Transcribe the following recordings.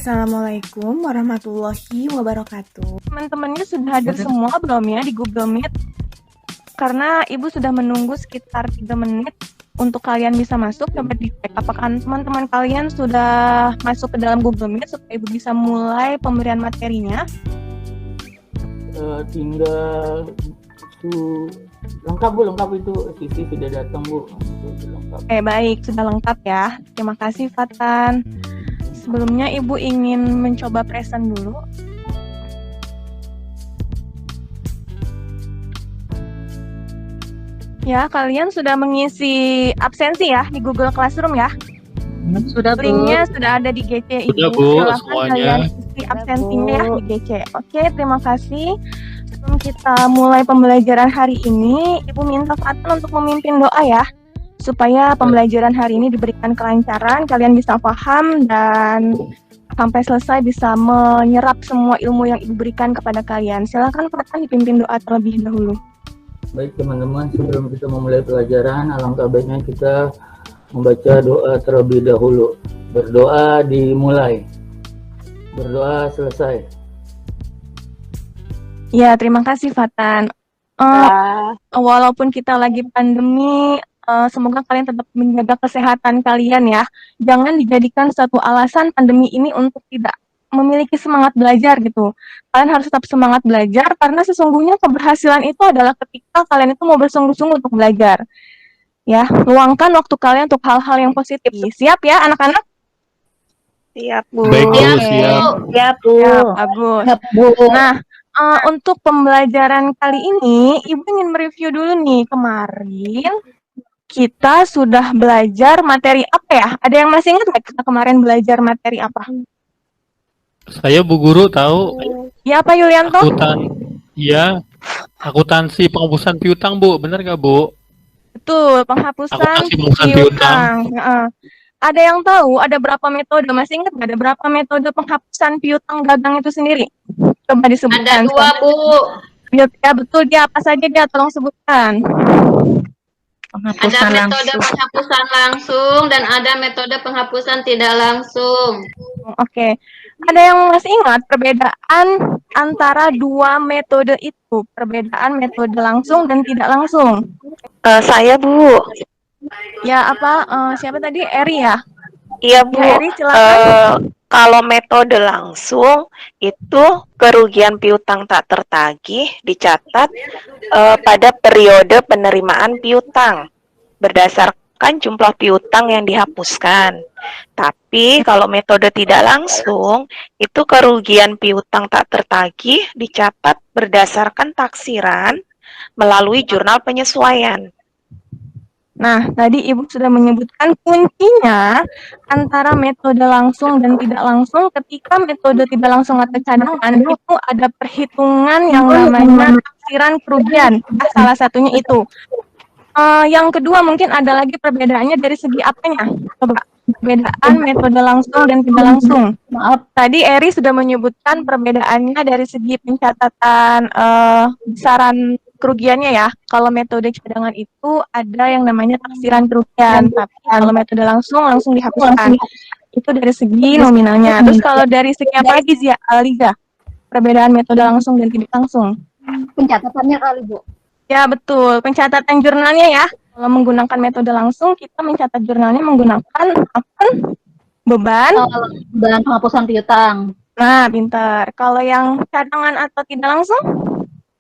Assalamualaikum warahmatullahi wabarakatuh. Teman-temannya sudah hadir semua belum ya di Google Meet? Karena Ibu sudah menunggu sekitar 3 menit untuk kalian bisa masuk. Coba dicek apakah teman-teman kalian sudah masuk ke dalam Google Meet supaya Ibu bisa mulai pemberian materinya. Tinggal itu lengkap itu Sisi sudah datang Bu. Baik, sudah lengkap ya. Terima kasih Fatan. Sebelumnya Ibu ingin mencoba present dulu. Ya, kalian sudah mengisi absensi ya di Google Classroom ya? Sudah, Bu. Linknya sudah ada di GC Ibu. Sudah, Bu, Silakan semuanya. kalian isi absensinya ya di GC. Oke, terima kasih. Sebelum kita mulai pembelajaran hari ini, Ibu minta Fatan untuk memimpin doa ya, supaya pembelajaran hari ini diberikan kelancaran, kalian bisa paham dan sampai selesai bisa menyerap semua ilmu yang Ibu berikan kepada kalian. Silakan Fatan dipimpin doa terlebih dahulu. Baik teman-teman, sebelum kita memulai pelajaran, alangkah baiknya kita membaca doa terlebih dahulu. Berdoa dimulai, berdoa selesai. Ya, terima kasih Fatan. Walaupun kita lagi pandemi, semoga kalian tetap menjaga kesehatan kalian ya. Jangan dijadikan suatu alasan pandemi ini untuk tidak memiliki semangat belajar gitu. Kalian harus tetap semangat belajar karena sesungguhnya keberhasilan itu adalah ketika kalian itu mau bersungguh-sungguh untuk belajar. Ya, luangkan waktu kalian untuk hal-hal yang positif. Siap ya anak-anak? Siap, Bu. Baik, Bu, Oke. siap. Siap, Bu. Siap, bagus. Siap, Bu. Nah, untuk pembelajaran kali ini, Ibu ingin mereview dulu nih. Kemarin kita sudah belajar materi apa ya? Ada yang masih ingat nggak kita kemarin belajar materi apa? Saya Bu Guru tahu Ya, Pak Yulianto? akuntansi penghapusan piutang Bu, benar nggak Bu? Betul, penghapusan Akuntansi penghapusan piutang. Ada yang tahu ada berapa metode? Masih ingat nggak ada berapa metode penghapusan piutang dagang itu sendiri? Coba disebutkan. Ada 2, Bu. Ya, betul. Dia apa saja dia? Tolong sebutkan. Ada metode penghapusan langsung dan ada metode penghapusan tidak langsung. Oke. Ada yang masih ingat perbedaan antara dua metode itu? Perbedaan metode langsung dan tidak langsung. Saya, Bu. Ya, apa? Siapa tadi? Eri ya? Iya, Bu. Ya, Eri, silakan. Kalau metode langsung itu kerugian piutang tak tertagih dicatat pada periode penerimaan piutang berdasarkan jumlah piutang yang dihapuskan. Tapi kalau metode tidak langsung itu kerugian piutang tak tertagih dicatat berdasarkan taksiran melalui jurnal penyesuaian. Nah, tadi Ibu sudah menyebutkan kuncinya antara metode langsung dan tidak langsung. Ketika metode tidak langsung atau cadangan, itu ada perhitungan yang namanya taksiran kerugian. Salah satunya itu. Yang kedua mungkin ada lagi perbedaannya dari segi apanya? Coba, perbedaan metode langsung dan tidak langsung. Maaf, tadi Eri sudah menyebutkan perbedaannya dari segi pencatatan besaran kerugiannya ya. Kalau metode cadangan itu ada yang namanya taksiran kerugian, tapi kalau metode langsung dihapuskan. Itu dari segi nominalnya. Terus kalau dari segi apa lagi Liza? Perbedaan metode langsung dan tidak langsung. Pencatatannya kali, Bu. Ya, betul. Pencatatan jurnalnya ya. Kalau menggunakan metode langsung, kita mencatat jurnalnya menggunakan beban Penghapusan piutang. Nah, pintar. Kalau yang cadangan atau tidak langsung?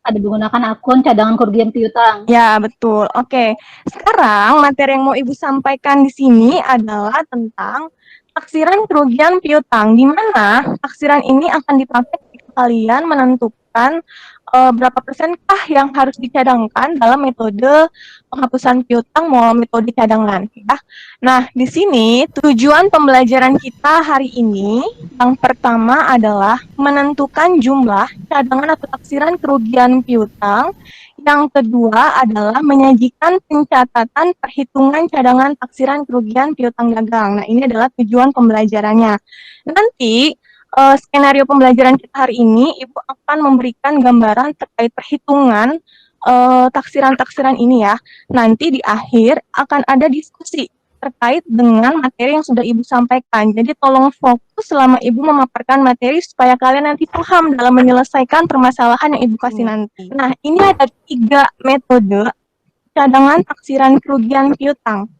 Ada menggunakan akun cadangan kerugian piutang. Ya, betul. Oke. Sekarang materi yang mau Ibu sampaikan di sini adalah tentang taksiran kerugian piutang, di mana taksiran ini akan dipakai ketika kalian menentukan berapa persenkah yang harus dicadangkan dalam metode penghapusan piutang mau metode cadangan ya. Nah, di sini tujuan pembelajaran kita hari ini yang pertama adalah menentukan jumlah cadangan atau taksiran kerugian piutang. Yang kedua adalah menyajikan pencatatan perhitungan cadangan taksiran kerugian piutang dagang. Nah, ini adalah tujuan pembelajarannya. Nanti skenario pembelajaran kita hari ini, Ibu akan memberikan gambaran terkait perhitungan taksiran-taksiran ini ya. Nanti di akhir akan ada diskusi terkait dengan materi yang sudah Ibu sampaikan. Jadi tolong fokus selama Ibu memaparkan materi supaya kalian nanti paham dalam menyelesaikan permasalahan yang Ibu kasih nanti. Nah, ini ada 3 metode cadangan taksiran kerugian piutang.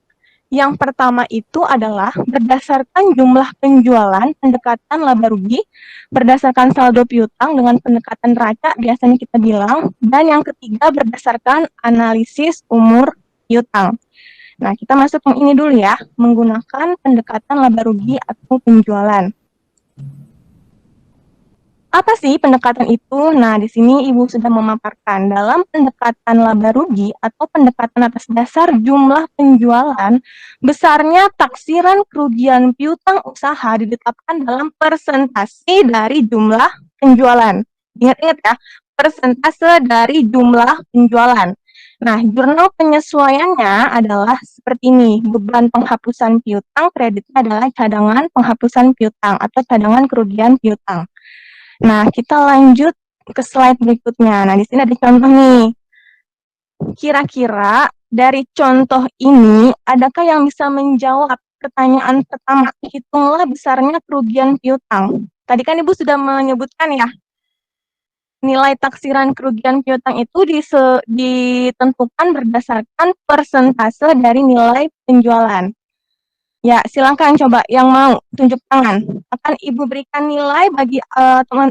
Yang pertama itu adalah berdasarkan jumlah penjualan pendekatan laba rugi, berdasarkan saldo piutang dengan pendekatan neraca biasanya kita bilang, dan yang ketiga berdasarkan analisis umur piutang. Nah, kita masuk yang ini dulu ya, menggunakan pendekatan laba rugi atau penjualan. Apa sih pendekatan itu? Nah, di sini Ibu sudah memaparkan. Dalam pendekatan laba rugi atau pendekatan atas dasar jumlah penjualan, besarnya taksiran kerugian piutang usaha ditetapkan dalam persentase dari jumlah penjualan. Ingat-ingat ya, persentase dari jumlah penjualan. Nah, jurnal penyesuaiannya adalah seperti ini. Beban penghapusan piutang, kreditnya adalah cadangan penghapusan piutang atau cadangan kerugian piutang. Nah, kita lanjut ke slide berikutnya. Nah, di sini ada contoh nih. Kira-kira dari contoh ini, adakah yang bisa menjawab pertanyaan pertama? Hitunglah besarnya kerugian piutang. Tadi kan Ibu sudah menyebutkan ya, nilai taksiran kerugian piutang itu ditentukan berdasarkan persentase dari nilai penjualan. Ya, silakan coba yang mau tunjuk tangan. Akan Ibu berikan nilai bagi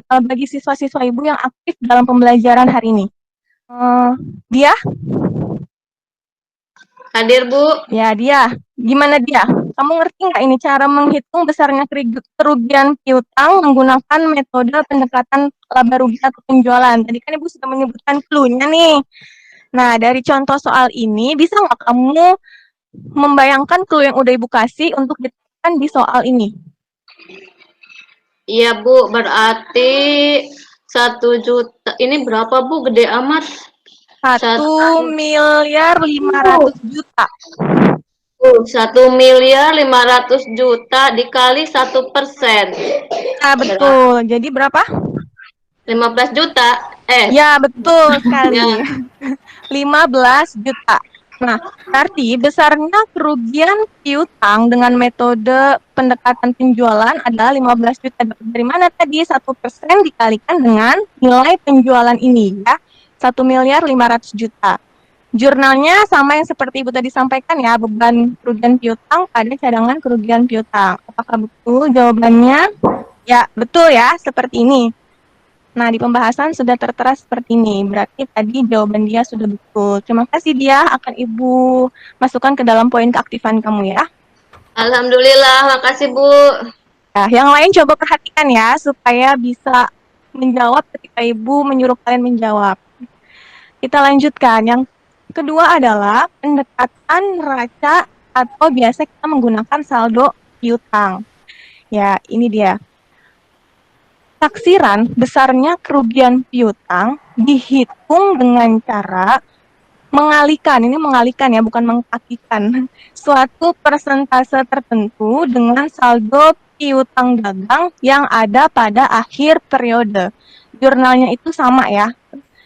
bagi siswa-siswa Ibu yang aktif dalam pembelajaran hari ini. Dia? Hadir, Bu. Ya, dia. Gimana dia? Kamu ngerti nggak ini cara menghitung besarnya kerugian piutang menggunakan metode pendekatan laba rugi atau penjualan? Tadi kan Ibu sudah menyebutkan clue-nya nih. Nah, dari contoh soal ini, bisa nggak kamu membayangkan clue yang udah Ibu kasih untuk diterapkan di soal ini? Iya, Bu. Berarti 1 juta. Ini berapa, Bu? Gede amat. 1.500.000.000. 1.500.000.000 dikali 1%. Nah, betul. Jadi berapa? 15 juta. Ya, betul sekali. Ya. 15 juta. Nah, berarti besarnya kerugian piutang dengan metode pendekatan penjualan adalah 15 juta. Dari mana tadi? 1% dikalikan dengan nilai penjualan ini ya. 1.500.000.000. Jurnalnya sama yang seperti Ibu tadi sampaikan ya, beban kerugian piutang pada cadangan kerugian piutang. Apakah betul jawabannya? Ya, betul ya, seperti ini. Nah, di pembahasan sudah tertera seperti ini. Berarti tadi jawaban dia sudah betul. Terima kasih dia, akan Ibu masukkan ke dalam poin keaktifan kamu ya. Alhamdulillah, makasih Bu. Nah, yang lain coba perhatikan ya, supaya bisa menjawab ketika Ibu menyuruh kalian menjawab. Kita lanjutkan. Yang kedua adalah pendekatan neraca atau biasa kita menggunakan saldo piutang. Ya, ini dia. Taksiran besarnya kerugian piutang dihitung dengan cara mengalihkan, ini mengalihkan ya, bukan mengkakikan, suatu persentase tertentu dengan saldo piutang dagang yang ada pada akhir periode. Jurnalnya itu sama ya,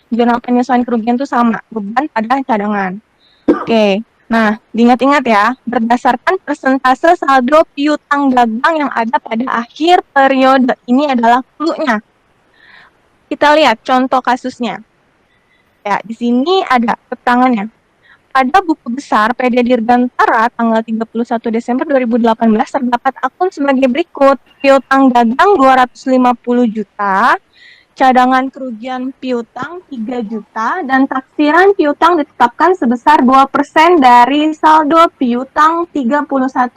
jurnal penyesuaian kerugian itu sama, beban pada cadangan. Oke. Nah, diingat-ingat ya, berdasarkan persentase saldo piutang dagang yang ada pada akhir periode. Ini adalah clue-nya. Kita lihat contoh kasusnya. Ya, di sini ada keterangannya. Pada buku besar PD Dirgantara tanggal 31 Desember 2018 terdapat akun sebagai berikut. Piutang dagang 250 juta, cadangan kerugian piutang 3 juta, dan taksiran piutang ditetapkan sebesar 2% dari saldo piutang 31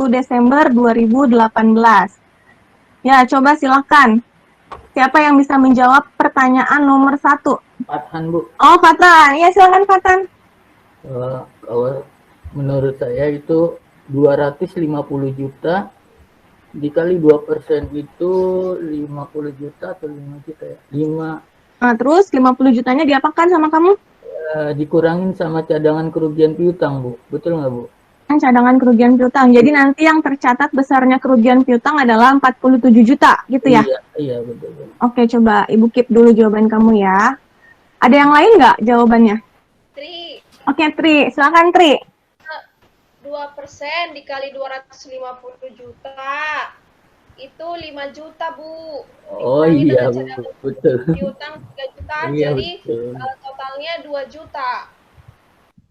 Desember 2018. Ya, coba silakan. Siapa yang bisa menjawab pertanyaan nomor 1? Fatan, Bu. Oh, Fatan. Iya, silakan Fatan. Kalau menurut saya itu 250 juta dikali 2% itu 50 juta atau 5 juta ya? 5. Nah, terus 50 jutanya diapakan sama kamu? Dikurangin sama cadangan kerugian piutang, Bu. Betul nggak, Bu? Cadangan kerugian piutang. Jadi nanti yang tercatat besarnya kerugian piutang adalah 47 juta, gitu ya? Iya, betul. Oke, coba Ibu keep dulu jawaban kamu ya. Ada yang lain nggak jawabannya? Tri. Oke, Tri. Silakan, Tri. 2% dikali 250 juta. Itu 5 juta, Bu. Oh Dikurangi iya, dengan cadangan betul. piutang 3 juta, Iya, jadi betul. totalnya 2 juta.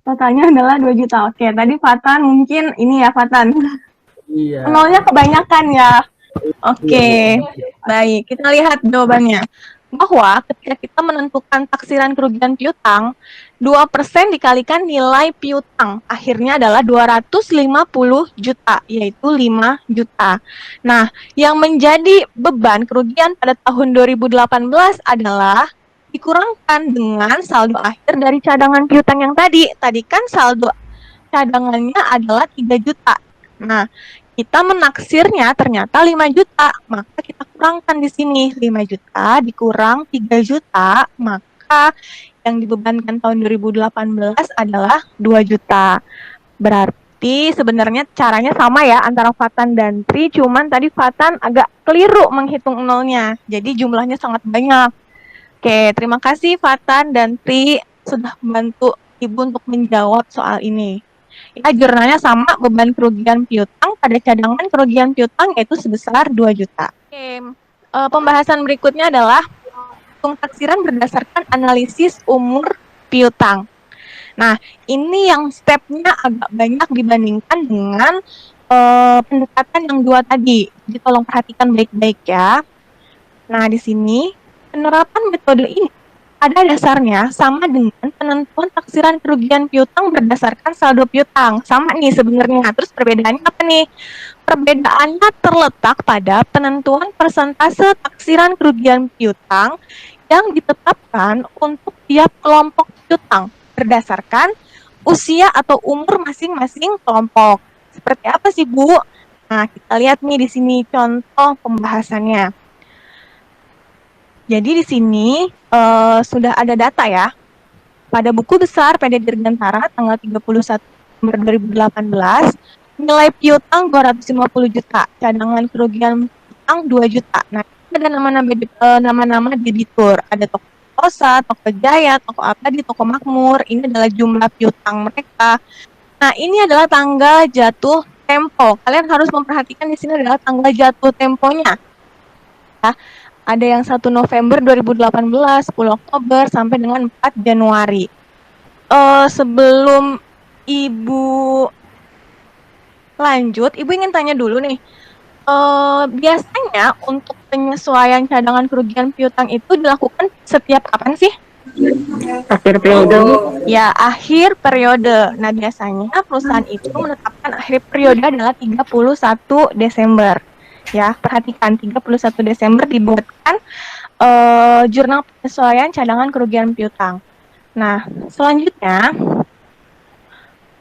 Totalnya adalah 2 juta. Oke, tadi Fatan mungkin ini ya Fatan. Iya. Nolnya kebanyakan ya. Oke, Iya. baik. Kita lihat jawabannya. Bahwa ketika kita menentukan taksiran kerugian piutang, 2% dikalikan nilai piutang. Akhirnya adalah 250 juta, yaitu 5 juta. Nah, yang menjadi beban kerugian pada tahun 2018 adalah dikurangkan dengan saldo akhir dari cadangan piutang yang tadi. Tadi kan saldo cadangannya adalah 3 juta. Nah, kita menaksirnya ternyata 5 juta, maka kita kurangkan di sini 5 juta dikurang 3 juta, maka yang dibebankan tahun 2018 adalah 2 juta. Berarti sebenarnya caranya sama ya antara Fatan dan Tri, cuman tadi Fatan agak keliru menghitung nolnya, jadi jumlahnya sangat banyak. Oke, terima kasih Fatan dan Tri sudah membantu Ibu untuk menjawab soal ini. Ya, jurnalnya sama, beban kerugian piutang pada cadangan kerugian piutang yaitu sebesar 2 juta. Oke, pembahasan berikutnya adalah hitung taksiran berdasarkan analisis umur piutang. Nah, ini yang stepnya agak banyak dibandingkan dengan pendekatan yang dua tadi. Jadi tolong perhatikan baik-baik ya. Nah, di sini penerapan metode ini pada dasarnya sama dengan penentuan taksiran kerugian piutang berdasarkan saldo piutang. Sama nih sebenarnya. Terus perbedaannya apa nih? Perbedaannya terletak pada penentuan persentase taksiran kerugian piutang yang ditetapkan untuk tiap kelompok piutang berdasarkan usia atau umur masing-masing kelompok. Seperti apa sih, Bu? Nah, kita lihat nih di sini contoh pembahasannya. Jadi di sini sudah ada data ya. Pada buku besar PD Dirgantara tanggal 31 Desember 2018, nilai piutang 250 juta, cadangan kerugian piutang 2 juta. Nah, ada nama-nama debitur, ada Toko Osa, Toko Jaya, Toko Abadi, Toko Makmur. Ini adalah jumlah piutang mereka. Nah, ini adalah tanggal jatuh tempo. Kalian harus memperhatikan di sini adalah tanggal jatuh temponya. Ya. Ada yang 1 November 2018, 10 Oktober, sampai dengan 4 Januari. Sebelum Ibu lanjut, Ibu ingin tanya dulu nih. Biasanya untuk penyesuaian cadangan kerugian piutang itu dilakukan setiap kapan sih? Akhir periode. Ya, akhir periode. Nah, biasanya perusahaan itu menetapkan akhir periode adalah 31 Desember. Ya, perhatikan 31 Desember dibuatkan jurnal penyesuaian cadangan kerugian piutang. Nah, selanjutnya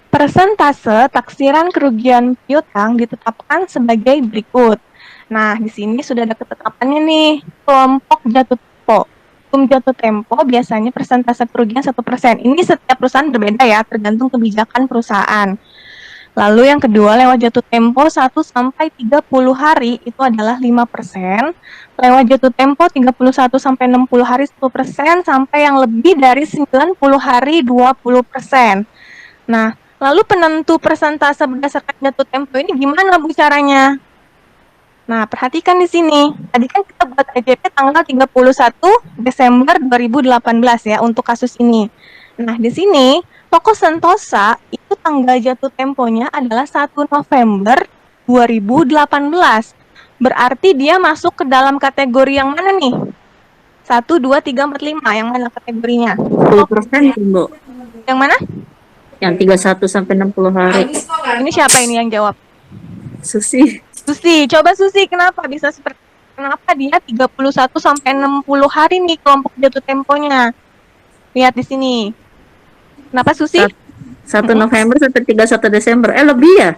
persentase taksiran kerugian piutang ditetapkan sebagai berikut. Nah, di sini sudah ada ketetapannya nih, kelompok jatuh tempo. Jatuh tempo biasanya persentase kerugian 1%. Ini setiap perusahaan berbeda ya, tergantung kebijakan perusahaan. Lalu yang kedua, lewat jatuh tempo 1 sampai 30 hari itu adalah 5%. Lewat jatuh tempo 31 sampai 60 hari 10%, sampai yang lebih dari 90 hari 20%. Nah, lalu penentu persentase berdasarkan jatuh tempo ini gimana Bu caranya? Nah, perhatikan di sini. Tadi kan kita buat EJP tanggal 31 Desember 2018 ya untuk kasus ini. Nah, di sini Toko Sentosa itu tanggal jatuh temponya adalah 1 November 2018. Berarti dia masuk ke dalam kategori yang mana nih? 1, 2, 3, 4, 5. Yang mana kategorinya? 10% Bu. Yang mana? Yang 31 sampai 60 hari. Ini siapa ini yang jawab? Susi. Susi. Coba Susi, kenapa bisa seperti kenapa dia 31 sampai 60 hari nih kelompok jatuh temponya? Lihat di sini. Kenapa Susi? 1 November sampai 31 Desember. Lebih ya?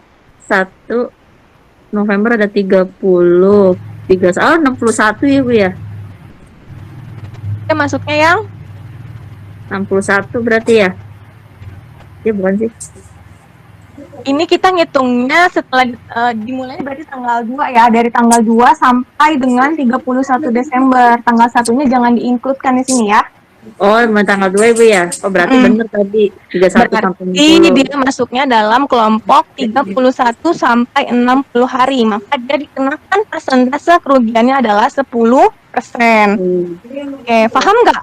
1 November ada 30. 61 ya Bu ya? Dia masuknya yang? 61 berarti ya? Ya bukan sih? Ini kita ngitungnya setelah dimulai berarti tanggal 2 ya. Dari tanggal 2 sampai dengan 31 Desember. Tanggal 1-nya jangan di-include-kan di sini ya. Oh, tanggal 2 Ibu ya? Oh, berarti benar tadi 31 sampai Berarti 60. dia masuknya dalam kelompok 31 sampai 60 hari. Maka dia dikenakan persentase kerugiannya adalah 10%. Oke, paham nggak?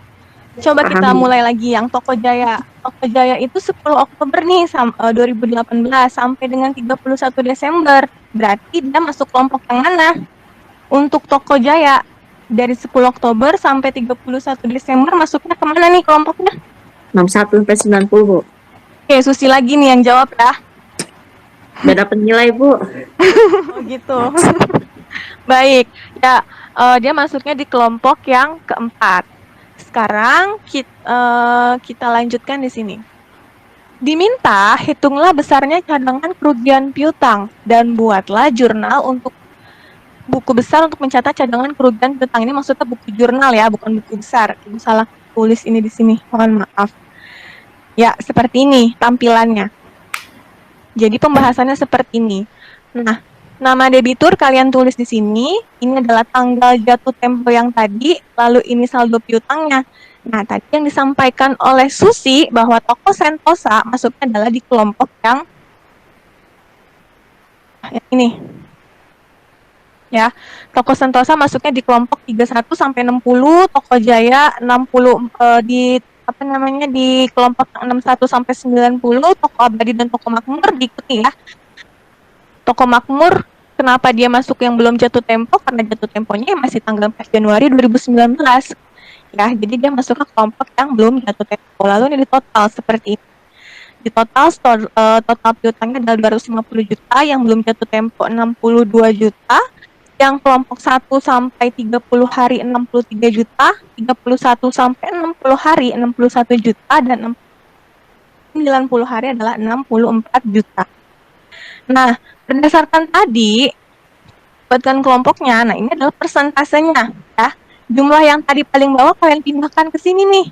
Coba kita Paham. mulai lagi yang Toko Jaya. Toko Jaya itu 10 Oktober nih 2018 sampai dengan 31 Desember. Berarti dia masuk kelompok yang mana? Untuk Toko Jaya dari 10 Oktober sampai 31 Desember masuknya kemana nih kelompoknya? 61 sampai 90, Bu. Oke, Susi lagi nih yang jawab ya. Beda penilai, Bu. Oh gitu. Baik, ya dia masuknya di kelompok yang keempat. Sekarang kita lanjutkan di sini. Diminta hitunglah besarnya cadangan kerugian piutang dan buatlah jurnal untuk buku besar untuk mencatat cadangan kerugian piutang. Ini maksudnya buku jurnal ya, bukan buku besar. Ibu salah tulis ini di sini, mohon maaf. Ya, seperti ini tampilannya. Jadi pembahasannya seperti ini. Nah, nama debitur kalian tulis di sini. Ini adalah tanggal jatuh tempo yang tadi, lalu ini saldo piutangnya. Nah, tadi yang disampaikan oleh Susi bahwa toko Sentosa masuknya adalah di kelompok yang ini. Ya, toko Sentosa masuknya di kelompok 31 sampai 60, Toko Jaya 60 di di kelompok 61 sampai 90, Toko Abadi dan Toko Makmur diikuti ya. Toko Makmur kenapa dia masuk yang belum jatuh tempo? Karena jatuh temponya masih tanggal 4 Januari 2019. Ya, jadi dia masuk ke kelompok yang belum jatuh tempo. Lalu ini di total seperti ini. Di total total piutangnya adalah 250 juta, yang belum jatuh tempo 62 juta, yang kelompok 1 sampai 30 hari 63 juta, 31 sampai 60 hari 61 juta, dan 90 hari adalah 64 juta. Nah, berdasarkan tadi, buatkan kelompoknya, nah ini adalah persentasenya ya. Jumlah yang tadi paling bawah kalian pindahkan ke sini nih.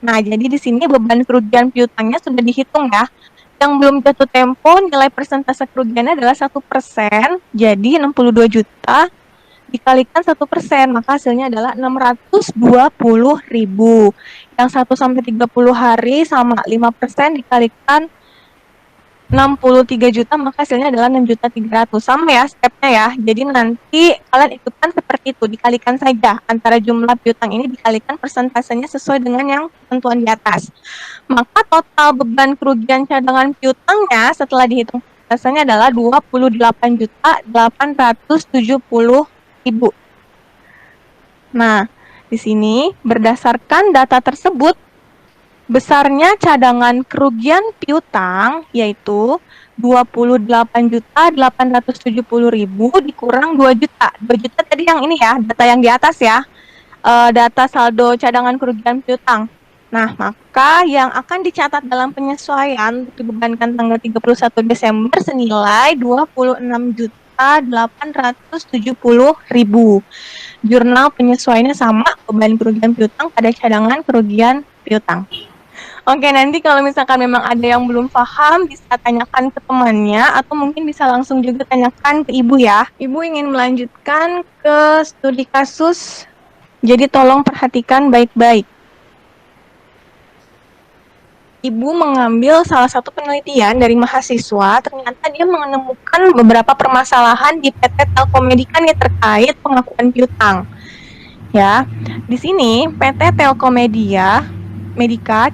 Nah, jadi di sini beban kerugian piutangnya sudah dihitung ya. Yang belum jatuh tempo, nilai persentase kerugiannya adalah 1%, jadi 62 juta dikalikan 1%, maka hasilnya adalah 620.000. Yang 1 sampai 30 hari sama 5% dikalikan 63 juta, maka hasilnya adalah 6.300.000. Sama ya stepnya ya. Jadi nanti kalian ikutkan seperti itu, dikalikan saja antara jumlah piutang ini dikalikan persentasenya sesuai dengan yang ketentuan di atas. Maka total beban kerugian cadangan piutangnya setelah dihitung persentasenya adalah 28.870.000. Nah, di sini berdasarkan data tersebut, besarnya cadangan kerugian piutang yaitu 28.870.000 dikurang 2 juta. 2 juta tadi yang ini ya, data yang di atas ya. Data saldo cadangan kerugian piutang. Nah, maka yang akan dicatat dalam penyesuaian dibebankan tanggal 31 Desember senilai 26.870.000. Jurnal penyesuaiannya sama, beban kerugian piutang pada cadangan kerugian piutang. Oke, nanti kalau misalkan memang ada yang belum paham, bisa tanyakan ke temannya, atau mungkin bisa langsung juga tanyakan ke Ibu ya. Ibu ingin melanjutkan ke studi kasus, jadi tolong perhatikan baik-baik. Ibu mengambil salah satu penelitian dari mahasiswa, ternyata dia menemukan beberapa permasalahan di PT Telkomedika nih terkait pengakuan piutang. Ya, di sini PT Telkomedika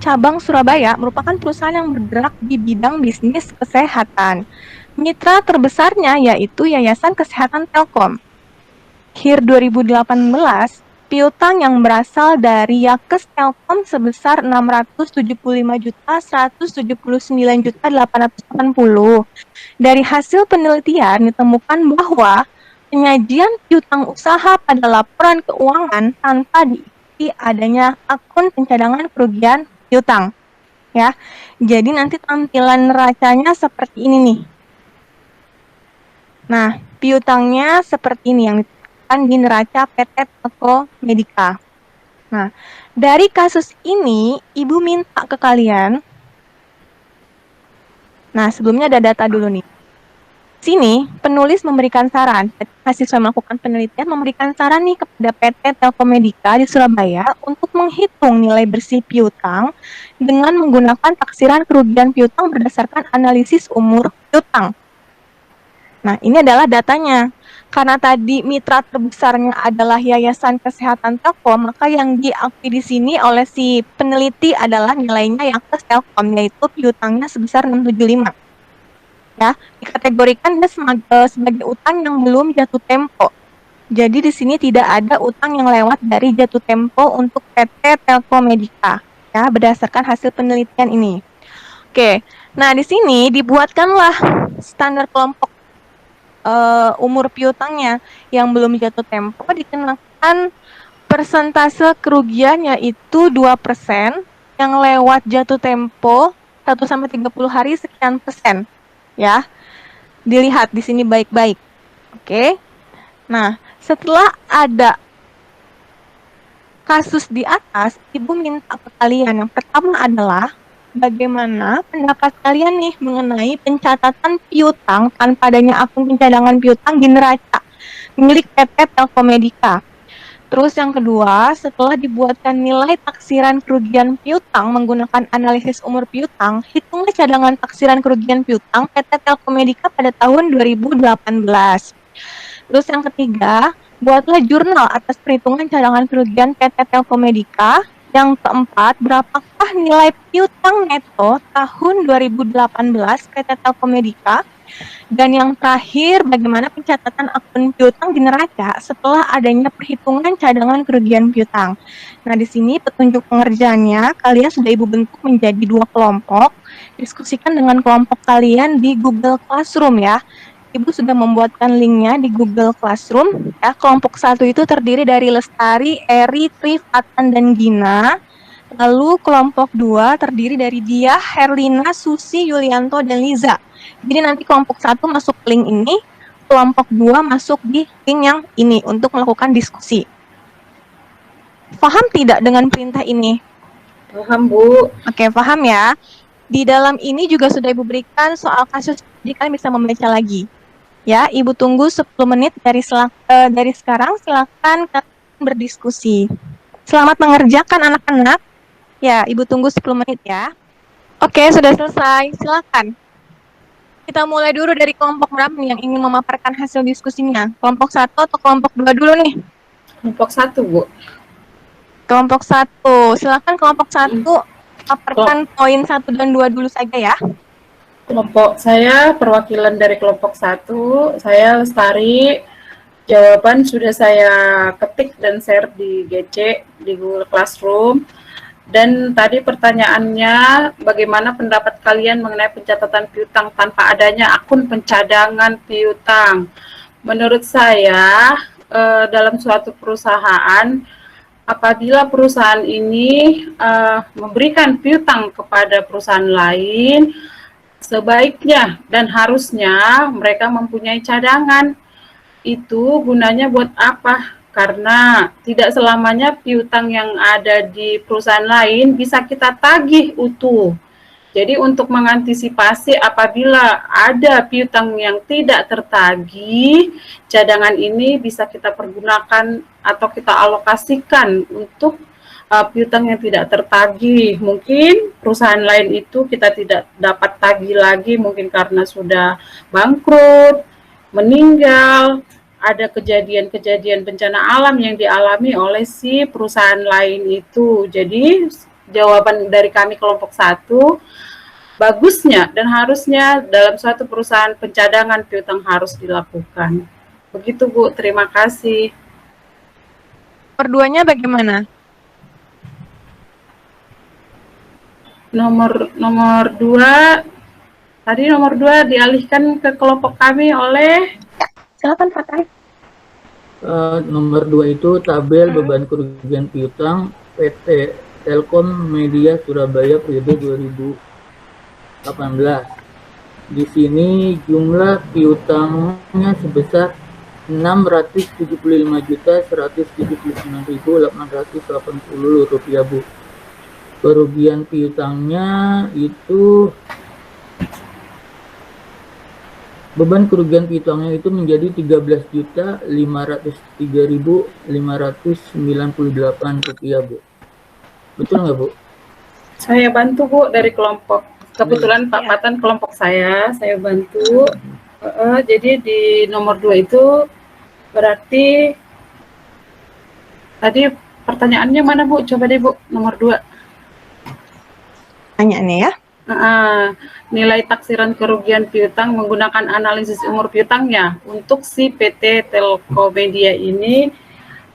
cabang Surabaya merupakan perusahaan yang bergerak di bidang bisnis kesehatan. Mitra terbesarnya yaitu Yayasan Kesehatan Telkom. Akhir 2018, piutang yang berasal dari Yakes Telkom sebesar 675.179.880. Dari hasil penelitian ditemukan bahwa penyajian piutang usaha pada laporan keuangan tanpa adanya akun pencadangan kerugian piutang ya. Jadi nanti tampilan neracanya seperti ini nih. Nah, piutangnya seperti ini yang ditemukan di neraca PT Telkomedika. Nah, dari kasus ini Ibu minta ke kalian. Nah, sebelumnya ada data dulu nih. Sini, penulis memberikan saran, mahasiswa melakukan penelitian memberikan saran nih kepada PT Telkomedika di Surabaya untuk menghitung nilai bersih piutang dengan menggunakan taksiran kerugian piutang berdasarkan analisis umur piutang. Nah, ini adalah datanya. Karena tadi mitra terbesarnya adalah Yayasan Kesehatan Telkom, maka yang diakui di sini oleh si peneliti adalah nilainya yang ke Telkom, yaitu piutangnya sebesar 675. Ya, dikategorikan dia sebagai utang yang belum jatuh tempo. Jadi di sini tidak ada utang yang lewat dari jatuh tempo untuk PT Telkomedika, ya, berdasarkan hasil penelitian ini. Oke, nah di sini dibuatkanlah standar kelompok umur piutangnya yang belum jatuh tempo, dikenakan persentase kerugian yaitu 2%, yang lewat jatuh tempo 1-30 hari sekian persen. Ya, dilihat di sini baik-baik. Oke. Nah, setelah ada kasus di atas, Ibu minta ke kalian yang pertama adalah bagaimana pendapat kalian nih mengenai pencatatan piutang tanpa adanya akun pencadangan piutang di neraca milik PT Telkomedika. Terus yang kedua, setelah dibuatkan nilai taksiran kerugian piutang menggunakan analisis umur piutang, hitunglah cadangan taksiran kerugian piutang PT Telkomedika pada tahun 2018. Terus yang ketiga, buatlah jurnal atas perhitungan cadangan kerugian PT Telkomedika. Yang keempat, berapakah nilai piutang neto tahun 2018 PT Telkomedika? Dan yang terakhir, bagaimana pencatatan akun piutang di neraca setelah adanya perhitungan cadangan kerugian piutang. Nah, di sini petunjuk pengerjaannya, kalian sudah Ibu bentuk menjadi 2 kelompok. Diskusikan dengan kelompok kalian di Google Classroom ya. Ibu sudah membuatkan linknya di Google Classroom. Ya, kelompok 1 itu terdiri dari Lestari, Eri, Tri, Fatan, dan Gina. Lalu kelompok 2 terdiri dari Dia, Herlina, Susi, Yulianto, dan Liza. Jadi nanti kelompok 1 masuk link ini, kelompok 2 masuk di link yang ini untuk melakukan diskusi. Paham tidak dengan perintah ini? Paham, Bu. Oke, paham ya. Di dalam ini juga sudah Ibu berikan soal kasus, jadi kalian bisa membaca lagi. Ya, Ibu tunggu 10 menit dari sekarang, silakan kalian berdiskusi. Selamat mengerjakan anak-anak. Ya, Ibu tunggu 10 menit ya. Oke, sudah selesai. Silakan. Kita mulai dulu dari kelompok berapa nih yang ingin memaparkan hasil diskusinya? Kelompok 1 atau kelompok 2 dulu nih? Kelompok 1, Bu. Kelompok 1. Silakan kelompok 1 paparkan poin 1 dan 2 dulu saja ya. Kelompok saya perwakilan dari kelompok 1, saya Lestari. Jawaban sudah saya ketik dan share di GC, di Google Classroom. Dan tadi pertanyaannya, bagaimana pendapat kalian mengenai pencatatan piutang tanpa adanya akun pencadangan piutang? Menurut saya, dalam suatu perusahaan, apabila perusahaan ini memberikan piutang kepada perusahaan lain, sebaiknya dan harusnya mereka mempunyai cadangan. Itu gunanya buat apa? Karena tidak selamanya piutang yang ada di perusahaan lain bisa kita tagih utuh. Jadi untuk mengantisipasi apabila ada piutang yang tidak tertagih, cadangan ini bisa kita pergunakan atau kita alokasikan untuk piutang yang tidak tertagih. Mungkin perusahaan lain itu kita tidak dapat tagih lagi, mungkin karena sudah bangkrut, meninggal, ada kejadian-kejadian bencana alam yang dialami oleh si perusahaan lain itu. Jadi jawaban dari kami kelompok 1, bagusnya dan harusnya dalam suatu perusahaan pencadangan piutang harus dilakukan. Begitu, Bu. Terima kasih. Perduanya bagaimana? Nomor 2, tadi nomor 2 dialihkan ke kelompok kami oleh... Silakan Fatan. Nomor 2 itu tabel beban kerugian piutang PT Telkom Media Surabaya periode 2018. Di sini jumlah piutangnya sebesar 675.179.880 rupiah, Bu. Kerugian piutangnya itu Beban kerugian piutangnya itu menjadi 13.503.598 rupiah, Bu. Betul nggak, Bu? Saya bantu, Bu, dari kelompok. Kebetulan Pak Patan kelompok saya bantu. Jadi di nomor 2 itu berarti tadi pertanyaannya mana, Bu? Coba deh, Bu, nomor 2. Pertanyaannya ya. Nilai taksiran kerugian piutang menggunakan analisis umur piutangnya untuk si PT Telkomedia ini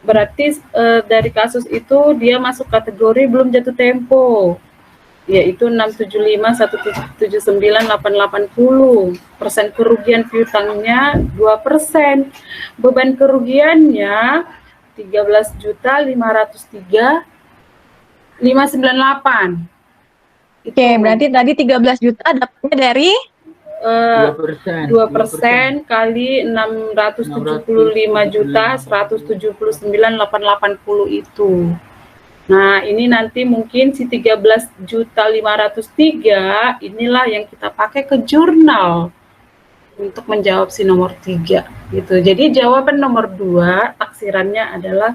berarti dari kasus itu dia masuk kategori belum jatuh tempo, yaitu 675.179.880. Persen kerugian piutangnya 2%. Beban kerugiannya 13.503.598. Oke, berarti tadi 13 juta dapatnya dari 2% kali 675.179.880 itu. Nah, ini nanti mungkin si 13.503 inilah yang kita pakai ke jurnal untuk menjawab si nomor 3 gitu. Jadi jawaban nomor 2 taksirannya adalah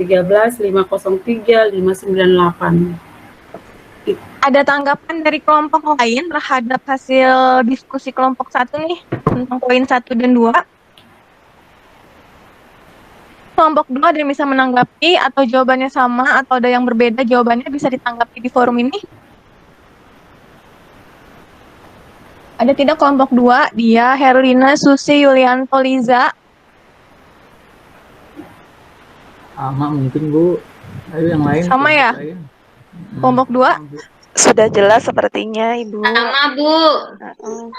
13.503.598. ada tanggapan dari kelompok lain terhadap hasil diskusi kelompok 1 nih tentang poin 1 dan 2? Kelompok 2 ada yang bisa menanggapi atau jawabannya sama atau ada yang berbeda jawabannya bisa ditanggapi di forum ini? Ada tidak kelompok 2? Dia, Herlina, Susi, Yulianto, Liza. Sama mungkin, Bu. Ayo yang lain. Sama ya? Kelompok 2? Sudah jelas sepertinya, Ibu. Sama, Bu.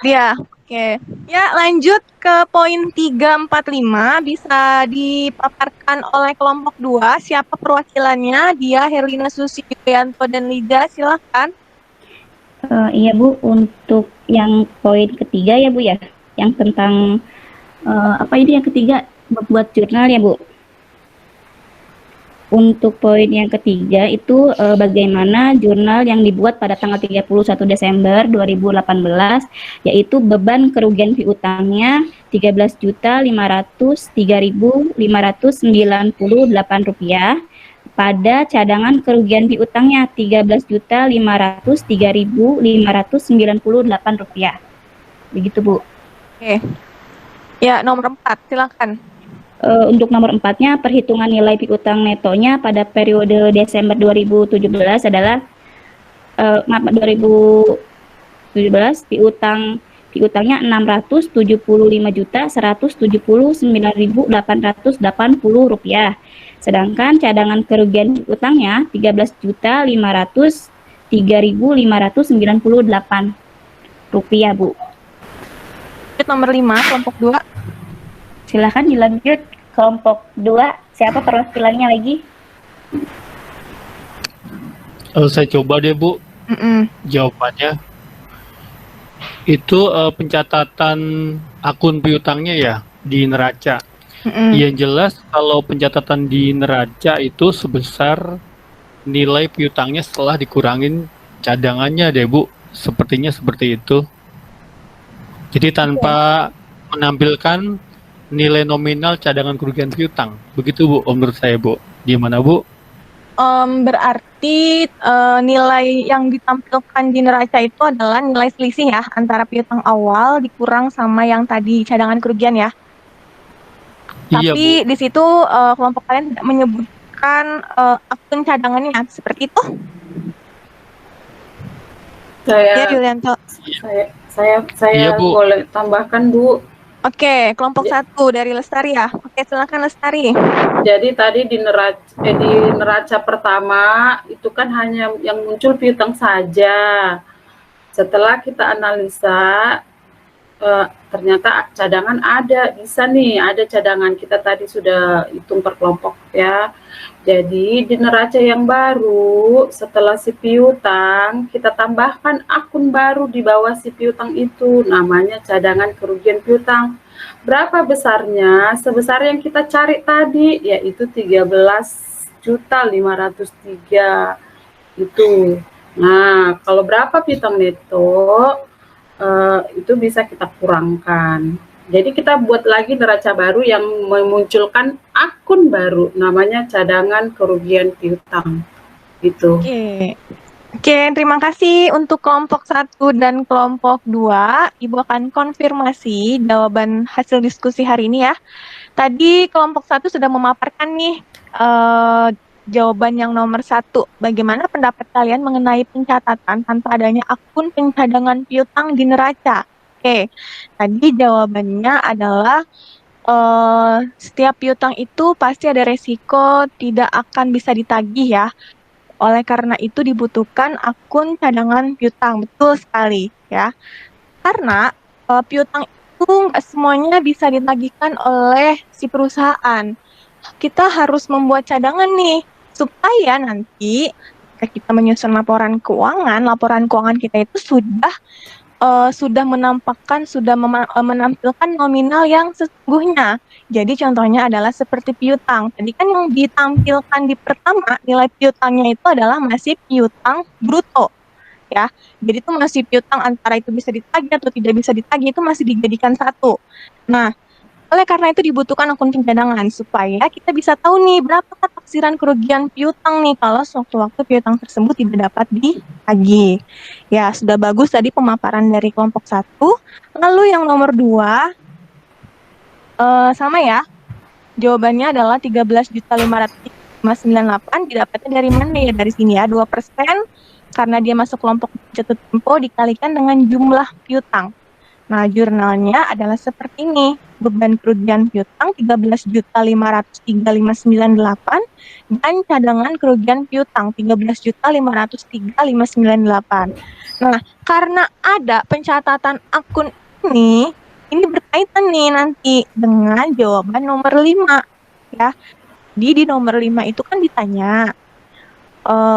Dia. Oke. Ya, lanjut ke poin 345 bisa dipaparkan oleh kelompok 2. Siapa perwakilannya? Dia, Herlina, Susi, Yulianto, dan Liza. Silahkan. Iya, Bu, untuk yang poin ketiga ya, Bu ya, yang tentang apa ini yang ketiga, membuat jurnal ya, Bu. Untuk poin yang ketiga itu bagaimana jurnal yang dibuat pada tanggal 31 Desember 2018, yaitu beban kerugian piutangnya Rp13.503.598 pada cadangan kerugian piutangnya Rp13.503.598. Begitu, Bu. Oke. Ya, nomor 4, silakan. Untuk nomor 4-nya, perhitungan nilai piutang netonya pada periode Desember 2017 adalah 2017 piutangnya Rp675.179.880. Sedangkan cadangan kerugian piutangnya Rp13.503.598, Bu. Nomor 5, kelompok 2. Silakan dilanjut kelompok 2. Siapa perwakilannya lagi? Saya coba deh, Bu. Jawabannya itu pencatatan akun piutangnya ya di neraca. Yang jelas kalau pencatatan di neraca itu sebesar nilai piutangnya setelah dikurangin cadangannya deh, Bu. Sepertinya seperti itu. Jadi tanpa menampilkan nilai nominal cadangan kerugian piutang. Begitu, Bu, menurut saya, Bu. Gimana, Bu? Berarti nilai yang ditampilkan di neraca itu adalah nilai selisih ya antara piutang awal dikurang sama yang tadi cadangan kerugian ya. Iya, Tapi Bu. di situ kelompok kalian tidak menyebutkan akun cadangannya seperti itu? Ya, Yulianto. Saya Iya, Bu. boleh tambahkan, Bu. Oke, kelompok 1 dari Lestari ya. Oke, silakan Lestari. Jadi tadi di neraca pertama itu kan hanya yang muncul piutang saja. Setelah kita analisa, ternyata cadangan ada, bisa nih ada cadangan, kita tadi sudah hitung per kelompok ya. Jadi di neraca yang baru setelah si piutang kita tambahkan akun baru di bawah si piutang itu, namanya cadangan kerugian piutang. Berapa besarnya? Sebesar yang kita cari tadi, yaitu 13.503 itu. Nah, kalau berapa piutang neto? itu bisa kita kurangkan. Jadi kita buat lagi neraca baru yang memunculkan akun baru, namanya cadangan kerugian piutang. Gitu. Oke, terima kasih untuk kelompok 1 dan kelompok 2. Ibu akan konfirmasi jawaban hasil diskusi hari ini ya. Tadi kelompok 1 sudah memaparkan nih jawaban yang nomor 1. Bagaimana pendapat kalian mengenai pencatatan tanpa adanya akun pencadangan piutang di neraca? Oke, tadi jawabannya adalah setiap piutang itu pasti ada resiko tidak akan bisa ditagih ya. Oleh karena itu dibutuhkan akun cadangan piutang, betul sekali ya. Karena piutang itu nggak semuanya bisa ditagihkan oleh si perusahaan. Kita harus membuat cadangan nih supaya nanti ketika kita menyusun laporan keuangan kita itu sudah menampakkan, menampilkan nominal yang sesungguhnya. Jadi contohnya adalah seperti piutang. Tadi kan yang ditampilkan di pertama, nilai piutangnya itu adalah masih piutang bruto. Ya, jadi itu masih piutang antara itu bisa ditagih atau tidak bisa ditagih, itu masih dijadikan satu. Nah, oleh karena itu dibutuhkan akun pencadangan supaya kita bisa tahu nih berapa taksiran kerugian piutang nih kalau sewaktu-waktu piutang tersebut tidak dapat ditagih. Ya, sudah bagus tadi pemaparan dari kelompok 1. Lalu yang nomor 2, sama ya. Jawabannya adalah 13.500.598 didapatnya dari mana ya? Dari sini ya, 2% karena dia masuk kelompok jatuh tempo dikalikan dengan jumlah piutang. Nah, jurnalnya adalah seperti ini. Beban kerugian piutang 13.503.598 dan cadangan kerugian piutang 13.503.598. Nah, karena ada pencatatan akun ini berkaitan nih nanti dengan jawaban nomor 5 ya. Di nomor 5 itu kan ditanya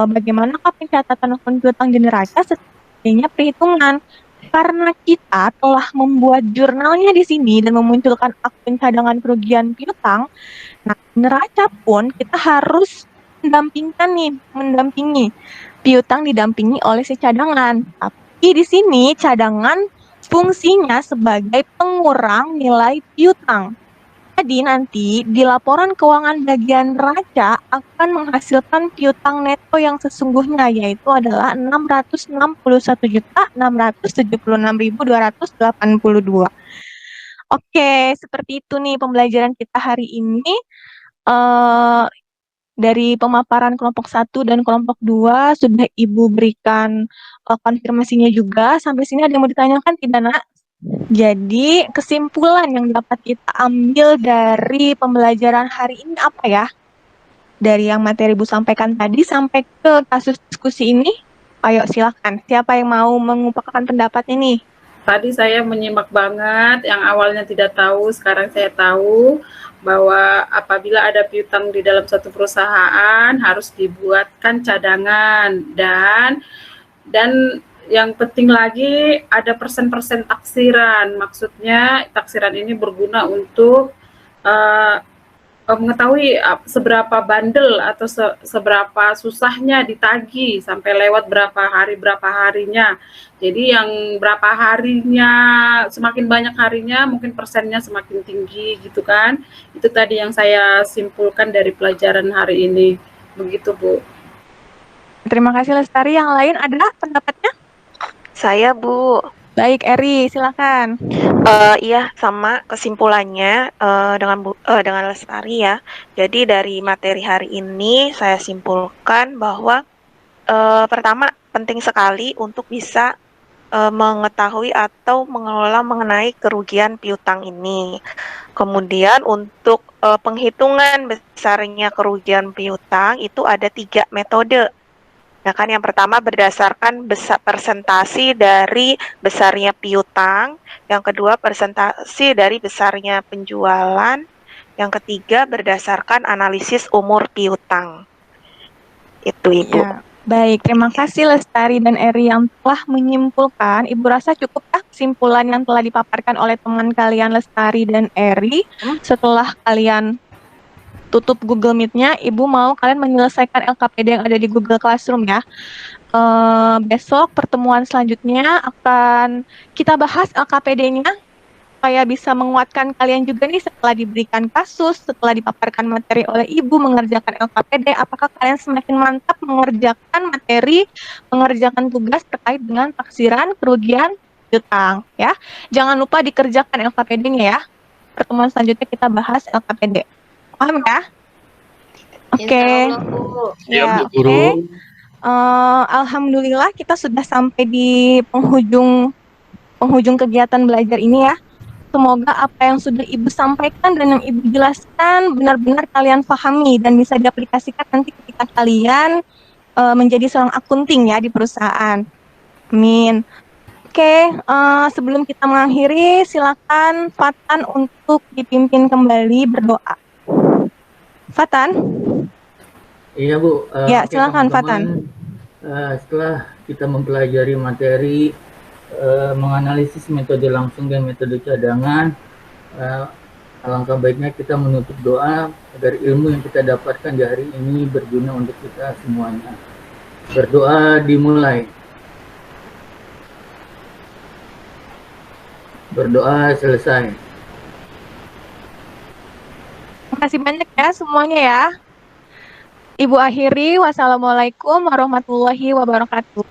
bagaimanakah pencatatan akun piutang di neraca sesuai perhitungan. Karena kita telah membuat jurnalnya di sini dan memunculkan akun cadangan kerugian piutang, nah neraca pun kita harus mendampingi piutang didampingi oleh si cadangan. Tapi di sini cadangan fungsinya sebagai pengurang nilai piutang. Jadi nanti di laporan keuangan bagian neraca akan menghasilkan piutang neto yang sesungguhnya, yaitu adalah 661.676.282. Oke, seperti itu nih pembelajaran kita hari ini. Dari pemaparan kelompok 1 dan kelompok 2 sudah Ibu berikan konfirmasinya juga. Sampai sini ada yang mau ditanyakan tidak, Nak? Jadi kesimpulan yang dapat kita ambil dari pembelajaran hari ini apa ya? Dari yang materi Bu sampaikan tadi sampai ke kasus diskusi ini, ayo silakan. Siapa yang mau mengungkapkan pendapatnya nih? Tadi saya menyimak banget, yang awalnya tidak tahu, sekarang saya tahu bahwa apabila ada piutang di dalam suatu perusahaan harus dibuatkan cadangan dan yang penting lagi ada persen-persen taksiran. Maksudnya taksiran ini berguna untuk mengetahui seberapa bandel atau seberapa susahnya ditagih sampai lewat berapa harinya. Jadi yang berapa harinya, semakin banyak harinya mungkin persennya semakin tinggi gitu kan. Itu tadi yang saya simpulkan dari pelajaran hari ini. Begitu, Bu. Terima kasih Lestari. Yang lain ada pendapatnya? Saya, Bu. Baik, Eri, silakan. Iya, sama kesimpulannya dengan Lestari ya. Jadi dari materi hari ini saya simpulkan bahwa pertama penting sekali untuk bisa mengetahui atau mengelola mengenai kerugian piutang ini. Kemudian untuk penghitungan besarnya kerugian piutang itu ada 3 metode. Nah kan yang pertama berdasarkan persentasi dari besarnya piutang, yang kedua persentasi dari besarnya penjualan, yang ketiga berdasarkan analisis umur piutang. Itu Ibu. Ya, baik, terima kasih Lestari dan Eri yang telah menyimpulkan. Ibu rasa cukup kesimpulan yang telah dipaparkan oleh teman kalian Lestari dan Eri. Setelah kalian tutup Google Meet-nya, Ibu mau kalian menyelesaikan LKPD yang ada di Google Classroom ya. besok pertemuan selanjutnya akan kita bahas LKPD-nya supaya bisa menguatkan kalian juga nih setelah diberikan kasus, setelah dipaparkan materi oleh Ibu mengerjakan LKPD, apakah kalian semakin mantap mengerjakan materi, mengerjakan tugas terkait dengan taksiran kerugian piutang ya. Jangan lupa dikerjakan LKPD-nya ya. Pertemuan selanjutnya kita bahas LKPD. Paham ya? Oke. Ya, Bu oke. Guru. Alhamdulillah kita sudah sampai di penghujung kegiatan belajar ini ya. Semoga apa yang sudah Ibu sampaikan dan yang Ibu jelaskan benar-benar kalian pahami dan bisa diaplikasikan nanti ketika kalian menjadi seorang akunting ya di perusahaan. Amin. Oke, sebelum kita mengakhiri, silakan Fatan untuk dipimpin kembali berdoa. Fatan? Iya Bu. Ya, Oke, silakan teman-teman. Setelah kita mempelajari materi menganalisis metode langsung dan metode cadangan, alangkah baiknya kita menutup doa agar ilmu yang kita dapatkan di hari ini berguna untuk kita semuanya. Berdoa dimulai. Berdoa selesai. Terima kasih banyak ya semuanya ya. Ibu akhiri, wassalamualaikum warahmatullahi wabarakatuh.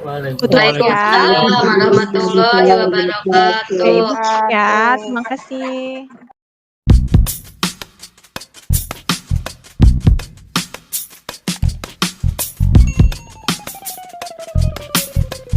Waalaikumsalam warahmatullahi wabarakatuh. Oke, Ibu ya, terima kasih.